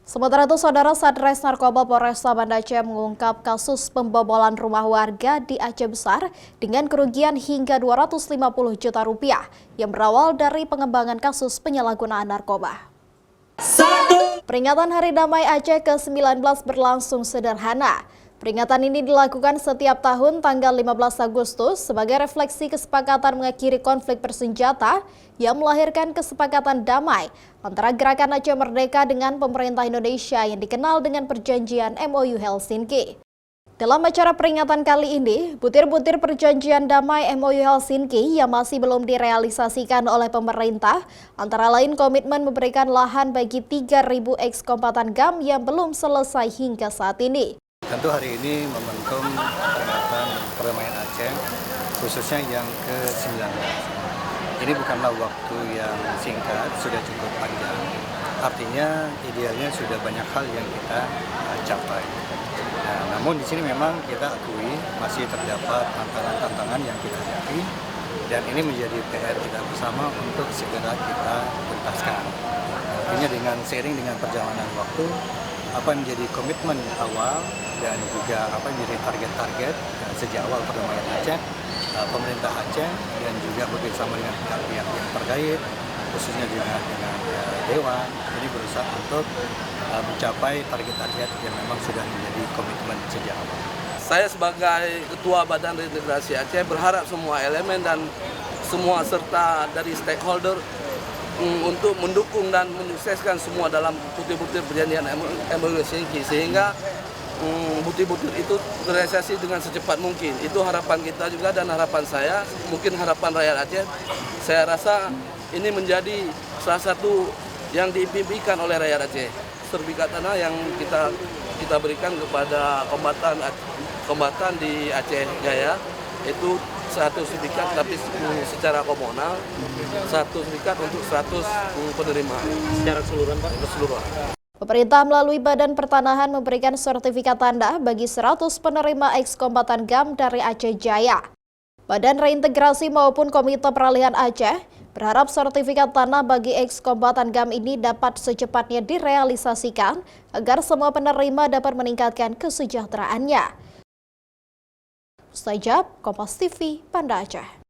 Sementara itu, Saudara, Satres Narkoba Polresta Banda Aceh mengungkap kasus pembobolan rumah warga di Aceh Besar dengan kerugian hingga 250 juta rupiah yang berawal dari pengembangan kasus penyalahgunaan narkoba. Peringatan Hari Damai Aceh ke-19 berlangsung sederhana. Peringatan ini dilakukan setiap tahun tanggal 15 Agustus sebagai refleksi kesepakatan mengakhiri konflik bersenjata yang melahirkan kesepakatan damai antara Gerakan Aceh Merdeka dengan pemerintah Indonesia yang dikenal dengan Perjanjian MOU Helsinki. Dalam acara peringatan kali ini, butir-butir perjanjian damai MOU Helsinki yang masih belum direalisasikan oleh pemerintah, antara lain komitmen memberikan lahan bagi 3.000 ekskompatan GAM yang belum selesai hingga saat ini. Tentu hari ini momentum peringatan perdamaian Aceh, khususnya yang ke-19. Ini bukanlah waktu yang singkat, sudah cukup panjang. Artinya idealnya sudah banyak hal yang kita capai. Nah, namun di sini memang kita akui masih terdapat tantangan-tantangan yang kita hadapi, dan ini menjadi PR kita bersama untuk segera kita tuntaskan. Artinya dengan seiring dengan perjalanan waktu, apa yang menjadi komitmen awal dan juga apa yang menjadi target-target sejak awal perdamaian Aceh, pemerintah Aceh dan juga bersama dengan pihak-pihak yang terkait, khususnya dengan Dewan, ini berusaha untuk mencapai target-target yang memang sudah menjadi komitmen sejak awal. Saya sebagai Ketua Badan Reintegrasi Aceh berharap semua elemen dan semua serta dari stakeholder untuk mendukung dan menyukseskan semua dalam butir-butir perjanjian MOU Helsinki, sehingga butir-butir itu terrealisasi dengan secepat mungkin. Itu harapan kita juga dan harapan saya, mungkin harapan rakyat Aceh. Saya rasa ini menjadi salah satu yang diimpikan oleh rakyat Aceh. Sertifikat tanah yang kita berikan kepada kombatan di Aceh Jaya itu satu sertifikat, tapi secara komunal, satu sertifikat untuk 100 penerima. Secara keseluruhan, Pak? Keseluruhan. Pemerintah melalui Badan Pertanahan memberikan sertifikat tanda bagi 100 penerima ekskombatan GAM dari Aceh Jaya. Badan Reintegrasi maupun Komite Peralihan Aceh berharap sertifikat tanah bagi ekskombatan GAM ini dapat secepatnya direalisasikan agar semua penerima dapat meningkatkan kesejahteraannya. Mustajab, Kompas TV, Banda Aceh.